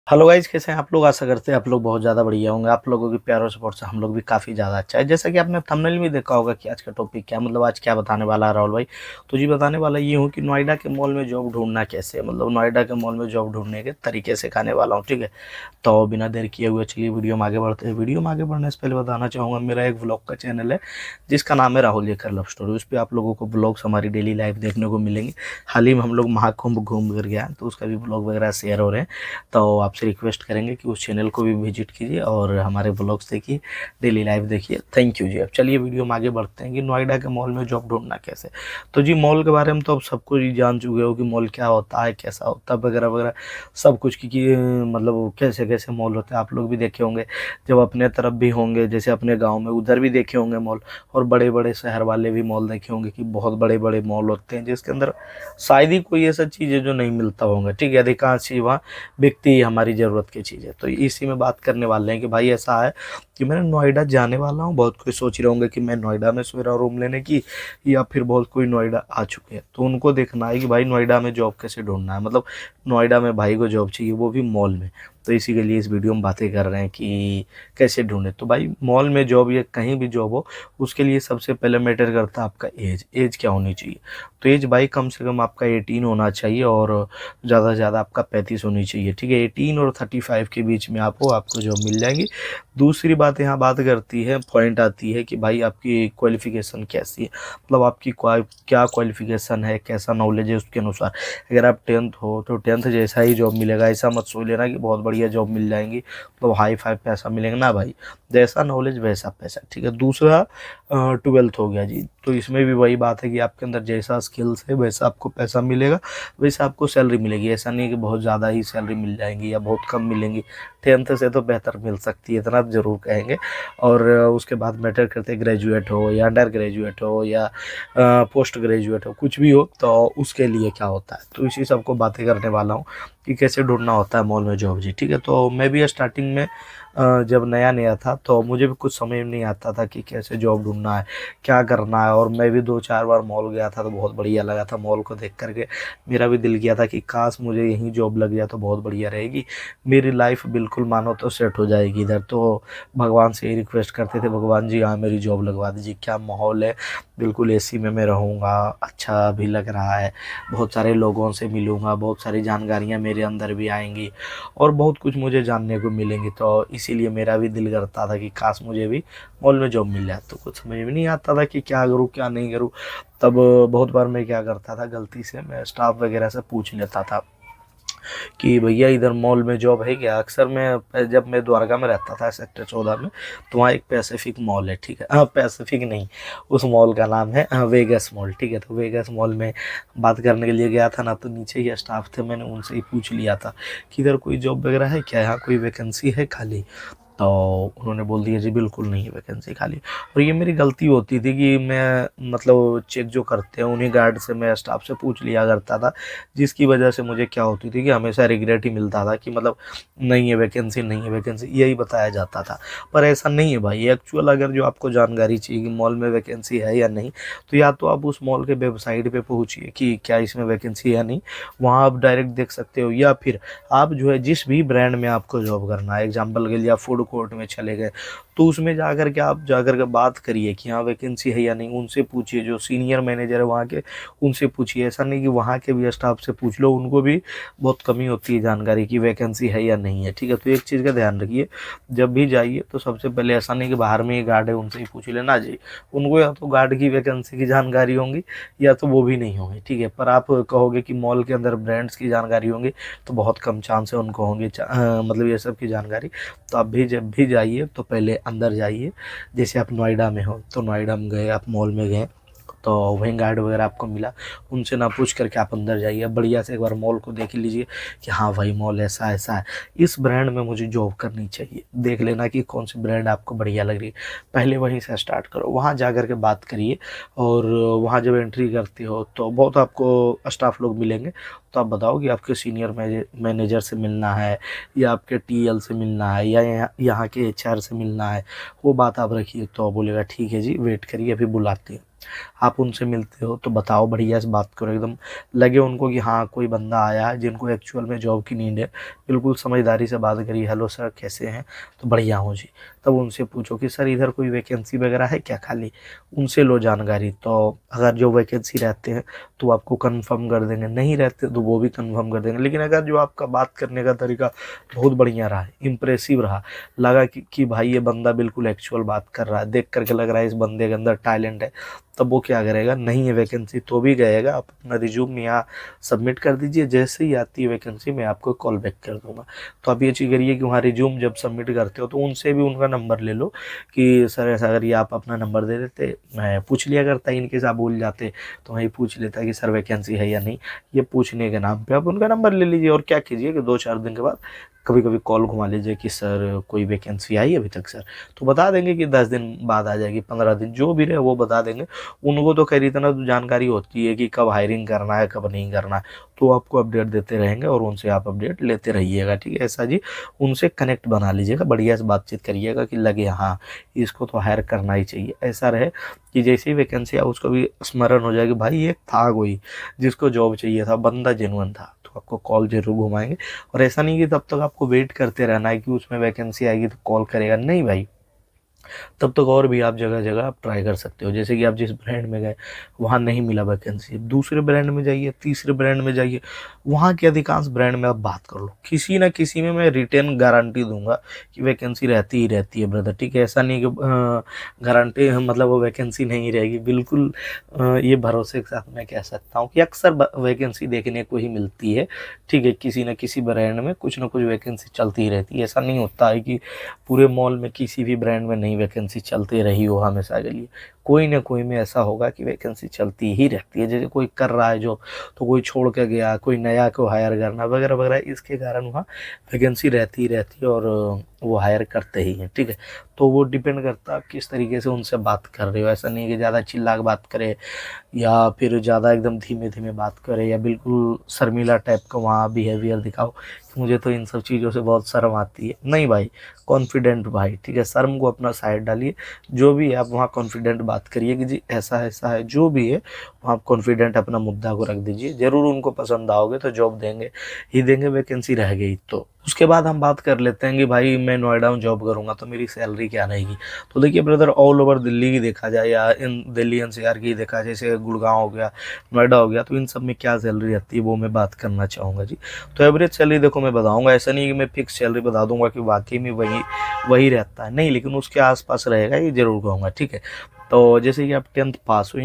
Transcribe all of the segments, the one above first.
Hello guys, कैसे हैं आप लोग। आशा करते हैं आप लोग बहुत ज़्यादा बढ़िया होंगे। आप लोगों की प्यार और सपोर्ट से हम लोग भी काफ़ी ज़्यादा अच्छा है। जैसा कि आपने थंबनेल में देखा होगा कि आज का टॉपिक क्या मतलब आज क्या बताने वाला है राहुल भाई। तो जी बताने वाला ये हूँ कि नोएडा के मॉल में जॉब ढूंढना कैसे, मतलब नोएडा के मॉल में जॉब ढूंढने के तरीके सिखाने वाला हूँ, ठीक है। तो बिना देर किए हुए चलिए वीडियो में आगे बढ़ते हैं। वीडियो में आगे बढ़ने से पहले बताना चाहूँगा, मेरा एक व्लॉग का चैनल है जिसका नाम है राहुल जेकर लव स्टोरी। उस पर आप लोगों को ब्लॉग्स हमारी डेली लाइफ देखने को मिलेंगे। हाल ही में हम लोग महाकुंभ घूम कर गया तो उसका भी ब्लॉग वगैरह शेयर हो रहे हैं। तो आपसे रिक्वेस्ट करेंगे कि उस चैनल को भी विजिट कीजिए और हमारे ब्लॉग्स देखिए, डेली लाइफ देखिए। थैंक यू जी। अब चलिए वीडियो में आगे बढ़ते हैं कि नोएडा के मॉल में जॉब ढूंढना कैसे। तो जी मॉल के बारे में तो अब सब कुछ ही जान चुके हो कि मॉल क्या होता है, कैसा होता है वगैरह वगैरह सब कुछ की मतलब कैसे कैसे मॉल होते हैं आप लोग भी देखे होंगे। जब अपने तरफ भी होंगे, जैसे अपने गाँव में उधर भी देखे होंगे मॉल, और बड़े बड़े शहर वाले भी मॉल देखे होंगे कि बहुत बड़े बड़े मॉल होते हैं जिसके अंदर शायद ही कोई ऐसा चीज़ है जो नहीं मिलता होगा, ठीक है। अधिकांश चीज़ वहाँ बिकती है हमारी ज़रूरत की चीज़ें। तो इसी में बात करने वाले हैं कि भाई ऐसा है कि मैं नोएडा जाने वाला हूँ। बहुत कोई सोच रहे होंगे कि मैं नोएडा में सोच रहा हूँ रूम लेने की, या फिर बहुत कोई नोएडा आ चुके हैं। तो उनको देखना है कि भाई नोएडा में जॉब कैसे ढूंढना है, मतलब नोएडा में भाई को जॉब चाहिए, वो भी मॉल में। तो इसी के लिए इस वीडियो में बातें कर रहे हैं कि कैसे ढूंढे। तो भाई मॉल में जॉब या कहीं भी जॉब हो, उसके लिए सबसे पहले मैटर करता है आपका एज। एज क्या होनी चाहिए? तो एज भाई कम से कम आपका 18 होना चाहिए और ज़्यादा से ज़्यादा आपका 35 होनी चाहिए, ठीक है। 18 और 35 के बीच में आपको जॉब मिल जाएगी। दूसरी बात यहाँ बात करती है, पॉइंट आती है कि भाई आपकी क्वालिफ़िकेशन कैसी है, मतलब आपकी क्या क्वालिफ़िकेशन है, कैसा नॉलेज है, उसके अनुसार। अगर आप 10th हो तो 10th जैसा ही जॉब मिलेगा, ऐसा मत सोच लेना कि बहुत बढ़िया जॉब मिल जाएंगी तो हाई फाई पैसा मिलेगा ना भाई। जैसा नॉलेज वैसा पैसा, ठीक है। दूसरा 12th हो गया जी। तो इसमें भी वही बात है कि आपके अंदर जैसा स्किल्स है वैसा आपको पैसा मिलेगा, वैसे आपको सैलरी मिलेगी। ऐसा नहीं है कि बहुत ज़्यादा ही सैलरी मिल जाएंगी या बहुत कम मिलेंगी। 10th से तो बेहतर मिल सकती है, इतना ज़रूर कहेंगे। और उसके बाद मैटर करते ग्रेजुएट हो या अंडर ग्रेजुएट हो या पोस्ट ग्रेजुएट हो, कुछ भी हो, तो उसके लिए क्या होता है। तो इसी सब को बातें करने वाला हूँ कि कैसे ढूंढना होता है मॉल में जॉब जी, ठीक है। तो मैं भी स्टार्टिंग में जब नया नया था तो मुझे भी कुछ समझ नहीं आता था कि कैसे जॉब ढूंढना है, क्या करना है। और मैं भी 2-4 बार मॉल गया था तो बहुत बढ़िया लगा था मॉल को देख करके। मेरा भी दिल किया था कि काश मुझे यहीं जॉब लग जाए तो बहुत बढ़िया रहेगी, मेरी लाइफ बिल्कुल मानो तो सेट हो जाएगी इधर। तो भगवान से ही रिक्वेस्ट करते थे, भगवान जी हाँ मेरी जॉब लगवा दीजिए। क्या माहौल है, बिल्कुल एसी में मैं रहूँगा, अच्छा भी लग रहा है, बहुत सारे लोगों से मिलूँगा, बहुत सारी जानकारियाँ मेरे अंदर भी आएंगी और बहुत कुछ मुझे जानने को मिलेंगी। तो इसीलिए मेरा भी दिल करता था कि काश मुझे भी मॉल में जॉब मिल जाए। तो कुछ समझ में नहीं आता था कि क्या करूँ क्या नहीं करूँ। तब बहुत बार मैं क्या करता था, गलती से मैं स्टाफ वगैरह से पूछ लेता था कि भैया इधर मॉल में जॉब है क्या। अक्सर मैं जब मैं द्वारका में रहता था सेक्टर 14 में, तो वहाँ एक पैसिफिक मॉल है, ठीक है। हाँ पैसिफिक नहीं, उस मॉल का नाम है वेगस मॉल, ठीक है। तो वेगस मॉल में बात करने के लिए गया था ना, तो नीचे ही स्टाफ थे, मैंने उनसे ही पूछ लिया था कि इधर कोई जॉब वगैरह है क्या, यहाँ कोई वैकेंसी है खाली। तो उन्होंने बोल दिया जी बिल्कुल नहीं है वैकेंसी खाली। और ये मेरी गलती होती थी कि मैं मतलब चेक जो करते हैं उन्हीं गार्ड से मैं स्टाफ से पूछ लिया करता था, जिसकी वजह से मुझे क्या होती थी कि हमेशा रिग्रेट ही मिलता था कि मतलब नहीं है वैकेंसी, नहीं है वैकेंसी, यही बताया जाता था। पर ऐसा नहीं है भाई। एक्चुअल अगर जो आपको जानकारी चाहिए कि मॉल में वैकेंसी है या नहीं, तो या तो आप उस मॉल के वेबसाइट पे पहुँचिए कि क्या इसमें वैकेंसी है या नहीं, वहाँ आप डायरेक्ट देख सकते हो। या फिर आप जो है जिस भी ब्रांड में आपको जॉब करना है, एग्जाम्पल के लिए आप फूड कोर्ट में चले गए, तो उसमें जाकर के आप जाकर के बात करिए कि हाँ वैकेंसी है या नहीं। उनसे पूछिए, जो सीनियर मैनेजर है वहाँ के, उनसे पूछिए। ऐसा नहीं कि वहाँ के भी स्टाफ से पूछ लो, उनको भी बहुत कमी होती है जानकारी की वैकेंसी है या नहीं है, ठीक है। तो एक चीज़ का ध्यान रखिए, जब भी जाइए तो सबसे पहले ऐसा नहीं कि बाहर में ही गार्ड है उनसे ही पूछ लेना जी। उनको या तो गार्ड की वैकेंसी की जानकारी होंगी या तो वो भी नहीं होंगी, ठीक है। पर आप कहोगे कि मॉल के अंदर ब्रांड्स की जानकारी होंगी, तो बहुत कम चांस है उनको होंगे मतलब ये सब की जानकारी। तो आप भी जब भी जाइए तो पहले अंदर जाइए। जैसे आप नोएडा में हो तो नोएडा में गए, आप मॉल में गए, तो वहीं गार्ड वगैरह आपको मिला, उनसे ना पूछ करके आप अंदर जाइए, बढ़िया से एक बार मॉल को देख लीजिए कि हाँ भाई मॉल ऐसा ऐसा है, इस ब्रांड में मुझे जॉब करनी चाहिए। देख लेना कि कौन सी ब्रांड आपको बढ़िया लग रही है, पहले वहीं से स्टार्ट करो, वहाँ जा कर के बात करिए। और वहाँ जब एंट्री करते हो तो बहुत आपको स्टाफ लोग मिलेंगे, तो आप बताओ कि आपके सीनियर मैनेजर से मिलना है या आपके टीएल से मिलना है या यहाँ के एचआर से मिलना है, वो बात आप रखिए। तो बोलेगा ठीक है जी वेट करिए अभी बुलाते हैं। आप उनसे मिलते हो तो बताओ, बढ़िया से बात करो, एकदम लगे उनको कि हाँ कोई बंदा आया है जिनको एक्चुअल में जॉब की नीड है। बिल्कुल समझदारी से बात करिए, हेलो सर कैसे हैं, तो बढ़िया हूँ जी। तब उनसे पूछो कि सर इधर कोई वैकेंसी वगैरह है क्या खाली, उनसे लो जानकारी। तो अगर जो वैकेंसी रहते हैं तो आपको कंफर्म कर देंगे, नहीं रहते तो वो भी कंफर्म कर देंगे। लेकिन अगर जो आपका बात करने का तरीका बहुत बढ़िया रहा, इम्प्रेसिव रहा, लगा कि भाई ये बंदा बिल्कुल एक्चुअल बात कर रहा है, देख करके लग रहा है इस बंदे के अंदर टैलेंट है, तब वो क्या करेगा, नहीं है वैकेंसी तो भी गएगा, आप अपना रिज्यूम यहाँ सबमिट कर दीजिए, जैसे ही आती है वैकेंसी मैं आपको कॉल बैक कर दूंगा। तो आप ये चीज़ करिए कि वहाँ रिज्यूम जब सबमिट करते हो तो उनसे भी उनका नंबर ले लो कि सर ऐसा करिए, आप अपना नंबर दे देते, मैं पूछ लिया करता, इनकेस आप भूल जाते तो वही पूछ लेता कि सर वैकेंसी है या नहीं। ये पूछने के नाम पे आप उनका नंबर ले लीजिए, और क्या कीजिए कि 2-4 दिन के बाद कभी कभी कॉल घुमा लीजिए कि सर कोई वैकेंसी आई है अभी तक सर, तो बता देंगे कि 10 दिन बाद आ जाएगी, 15 दिन जो भी रहे वो बता देंगे। उनको तो खैर इतना तो जानकारी होती है कि कब हायरिंग करना है कब नहीं करना है, तो आपको अपडेट देते रहेंगे और उनसे आप अपडेट लेते रहिएगा, ठीक है ऐसा जी। उनसे कनेक्ट बना लीजिएगा, बढ़िया से बातचीत करिएगा कि लगे हाँ इसको तो हायर करना ही चाहिए, ऐसा रहे कि जैसे ही वैकेंसी आए उसको भी स्मरण हो जाए कि भाई ये था कोई जिसको जॉब चाहिए था, बंदा जेन्युइन था, तो आपको कॉल जरूर घुमाएंगे। और ऐसा नहीं कि तब तक आपको वेट करते रहना है कि उसमें वैकेंसी आएगी तो कॉल करेगा, नहीं भाई, तब तक और भी आप जगह जगह आप ट्राई कर सकते हो। जैसे कि आप जिस ब्रांड में गए वहाँ नहीं मिला वैकेंसी, दूसरे ब्रांड में जाइए, तीसरे ब्रांड में जाइए, वहाँ के अधिकांश ब्रांड में आप बात कर लो, किसी ना किसी में मैं रिटेन गारंटी दूंगा कि वैकेंसी रहती ही रहती है ब्रदर, ठीक है। ऐसा नहीं कि गारंटी मतलब वो वैकेंसी नहीं रहेगी, बिल्कुल ये भरोसे के साथ मैं कह सकता हूँ कि अक्सर वैकेंसी देखने को ही मिलती है, ठीक है। किसी न किसी ब्रांड में कुछ ना कुछ वैकेंसी चलती ही रहती है, ऐसा नहीं होता है कि पूरे मॉल में किसी भी ब्रांड में नहीं वैकेंसी चलती रही हो हमेशा के लिए, कोई ना कोई में ऐसा होगा कि वैकेंसी चलती ही रहती है। जैसे कोई कर रहा है जॉब तो कोई छोड़ के गया, कोई नया को हायर करना वगैरह वगैरह, इसके कारण वहाँ वैकेंसी रहती ही रहती है और वो हायर करते ही हैं, ठीक है। तो वो डिपेंड करता है आप किस तरीके से उनसे बात कर रहे हो, ऐसा नहीं है कि ज़्यादा चिल्ला के बात करे या फिर ज़्यादा एकदम धीमे धीमे बात करे या बिल्कुल शर्मीला टाइप का वहाँ बिहेवियर दिखाओ। मुझे तो इन सब चीज़ों से बहुत शर्म आती है, नहीं भाई, कॉन्फिडेंट भाई, ठीक है, शर्म को अपना साइड डालिए, जो भी है आप वहाँ कॉन्फिडेंट बात करिए कि जी ऐसा है, जो भी है वहाँ आप कॉन्फिडेंट अपना मुद्दा को रख दीजिए, ज़रूर उनको पसंद आओगे तो जॉब देंगे ही देंगे, वैकेंसी रह गई तो। उसके बाद हम बात कर लेते हैं कि भाई मैं नोएडा में जॉब करूँगा तो मेरी सैलरी क्या रहेगी। तो देखिए ब्रदर, ऑल ओवर दिल्ली की देखा जाए या इन दिल्ली एनसीआर की देखा जाए, जैसे गुड़गांव हो गया, नोएडा हो गया, तो इन सब में क्या सैलरी रहती है वो मैं बात करना चाहूँगा जी। तो एवरेज सैलरी देखो मैं बताऊँगा, ऐसा नहीं कि मैं फिक्स सैलरी बता दूंगा कि वाकई में वही वही रहता है, नहीं, लेकिन उसके आसपास रहेगा ये जरूर कहूँगा, ठीक है। तो जैसे कि आप 10th पास हो,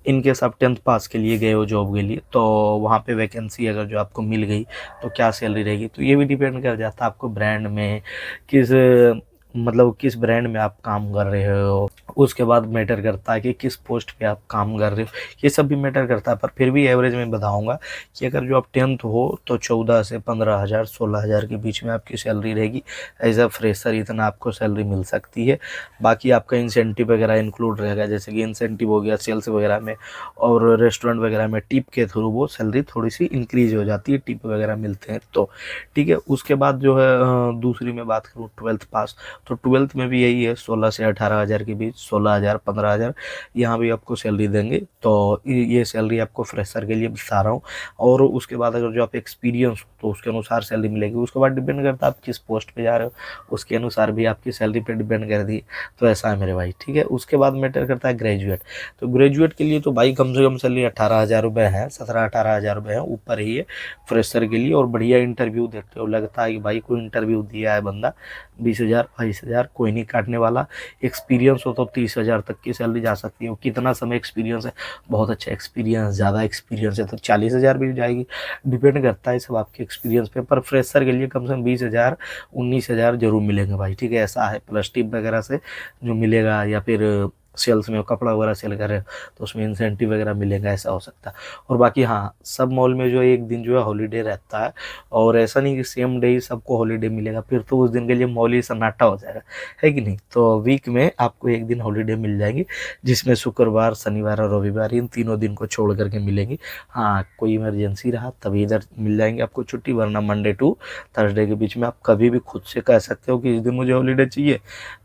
इनकेस आप 10th पास के लिए गए हो जॉब के लिए, तो वहाँ पे वैकेंसी अगर जो आपको मिल गई तो क्या सैलरी रहेगी, तो ये भी डिपेंड कर जाता है आपको ब्रांड में किस मतलब किस ब्रांड में आप काम कर रहे हो, उसके बाद मैटर करता है कि किस पोस्ट पे आप काम कर रहे हो, ये सब भी मैटर करता है। पर फिर भी एवरेज में बताऊंगा कि अगर जो आप 10th हो तो 14 से 15,000 16,000 के बीच में आपकी सैलरी रहेगी। एज अ फ्रेशर इतना आपको सैलरी मिल सकती है। बाकी आपका इंसेंटिव वगैरह इंक्लूड रहेगा, जैसे कि इंसेंटिव हो गया सेल्स वगैरह में और रेस्टोरेंट वगैरह में टिप के थ्रू वो सैलरी थोड़ी सी इंक्रीज हो जाती है, टिप वगैरह मिलते हैं तो, ठीक है। उसके बाद जो है दूसरी मैं बात करूँ 12th पास, तो 12th में भी यही है 16 से 18,000 के बीच, 16,000 15,000 यहाँ भी आपको सैलरी देंगे। तो ये सैलरी आपको फ्रेशर के लिए बता रहा हूँ। और उसके बाद अगर जो आप एक्सपीरियंस हो तो उसके अनुसार सैलरी मिलेगी। उसके बाद डिपेंड करता है आप किस पोस्ट पे जा रहे हो, उसके अनुसार भी आपकी सैलरी पे डिपेंड कर दी। तो ऐसा है मेरे भाई, ठीक है। उसके बाद मैटर करता है ग्रेजुएट, तो ग्रेजुएट के लिए तो भाई कम से कम सैलरी 18,000 रुपये है, 17-18,000 रुपये है, ऊपर ही है फ्रेशर के लिए। और बढ़िया इंटरव्यू देते हो, लगता है कि भाई कोई इंटरव्यू दिया है बंदा, 20,000 22,000 कोई नहीं काटने वाला। एक्सपीरियंस हो तो 30,000 तक की सैलरी जा सकती है। कितना समय एक्सपीरियंस है, बहुत अच्छा एक्सपीरियंस, ज़्यादा एक्सपीरियंस है तो 40,000 भी जाएगी, डिपेंड करता है सब आपके एक्सपीरियंस पे। पर फ्रेशर के लिए कम से कम 20,000 19,000 जरूर मिलेंगे भाई, ठीक है। ऐसा है प्लस टिप वगैरह से जो मिलेगा, या फिर सेल्स में कपड़ा वगैरह सेल कर रहे हो तो उसमें इंसेंटिव वगैरह मिलेगा, ऐसा हो सकता है। और बाकी हाँ, सब मॉल में जो एक दिन जो है हॉलीडे रहता है, और ऐसा नहीं कि सेम डे ही सबको हॉलीडे मिलेगा, फिर तो उस दिन के लिए मॉल ही सन्नाटा हो जाएगा, है कि नहीं। तो वीक में आपको एक दिन हॉलीडे मिल जाएगी, जिसमें शुक्रवार शनिवार और रविवार इन तीनों दिन को छोड़ करके मिलेंगी। हाँ, कोई इमरजेंसी रहा तभी इधर मिल जाएंगे आपको छुट्टी, वरना मंडे टू थर्सडे के बीच में आप कभी भी खुद से कह सकते हो कि इस दिन मुझे हॉलीडे चाहिए।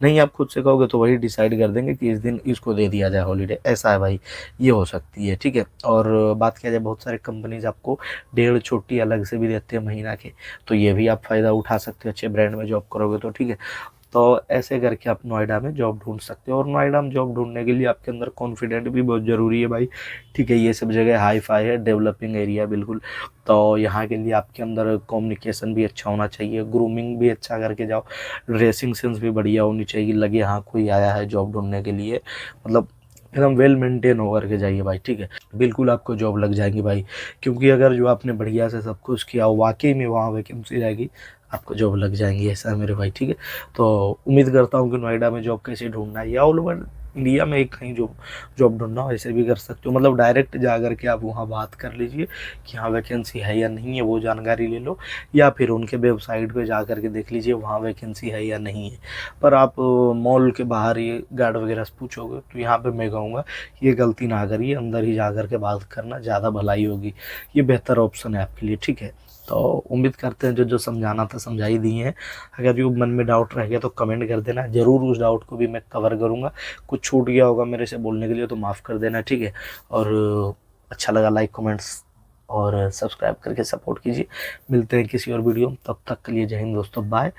नहीं आप खुद से कहोगे तो वही डिसाइड कर देंगे कि इस दिन दिन इसको दे दिया जाए हॉलीडे, ऐसा है भाई, ये हो सकती है, ठीक है। और बात किया जाए बहुत सारे कंपनीज आपको 1.5 छुट्टी अलग से भी देते हैं महीना के, तो ये भी आप फ़ायदा उठा सकते हो, अच्छे ब्रांड में जॉब करोगे तो, ठीक है। तो ऐसे करके आप नोएडा में जॉब ढूंढ सकते हो। और नोएडा में जॉब ढूंढने के लिए आपके अंदर कॉन्फिडेंट भी बहुत ज़रूरी है भाई, ठीक है। ये सब जगह हाई फाई है, डेवलपिंग एरिया बिल्कुल, तो यहाँ के लिए आपके अंदर कम्युनिकेशन भी अच्छा होना चाहिए, ग्रूमिंग भी अच्छा करके जाओ, ड्रेसिंग सेंस भी बढ़िया होनी चाहिए, लगे हाँ कोई आया है जॉब ढूंढने के लिए, मतलब एकदम वेल मेंटेन होकर के जाइए भाई, ठीक है। बिल्कुल आपको जॉब लग जाएगी भाई, क्योंकि अगर जो आपने बढ़िया से सब कुछ किया वाकई में वहाँ वैकेंसी रहेगी, आपको जॉब लग जाएंगी, ऐसा है मेरे भाई, ठीक है। तो उम्मीद करता हूँ कि नोएडा में जॉब कैसे ढूंढना है, या ऑल ओवर इंडिया में एक कहीं जॉब ढूंढना हो, ऐसे भी कर सकते हो, मतलब डायरेक्ट जा कर के आप वहाँ बात कर लीजिए कि हाँ वैकेंसी है या नहीं है, वो जानकारी ले लो, या फिर उनके वेबसाइट पे जा कर के देख लीजिए वहाँ वैकेंसी है या नहीं है। पर आप मॉल के बाहर ये गार्ड वगैरह से पूछोगे तो यहाँ पे मैं कहूँगा ये गलती ना करिए, अंदर ही जा कर के बात करना ज़्यादा भलाई होगी, ये बेहतर ऑप्शन है आपके लिए, ठीक है। तो उम्मीद करते हैं जो जो समझाना था समझा ही दिए हैं। अगर जो मन में डाउट रह गया तो कमेंट कर देना, ज़रूर उस डाउट को भी मैं कवर करूँगा, कुछ छूट गया होगा मेरे से बोलने के लिए तो माफ़ कर देना, ठीक है। और अच्छा लगा लाइक कमेंट्स और सब्सक्राइब करके सपोर्ट कीजिए। मिलते हैं किसी और वीडियो में, तब तक के लिए जय हिंद दोस्तों, बाय।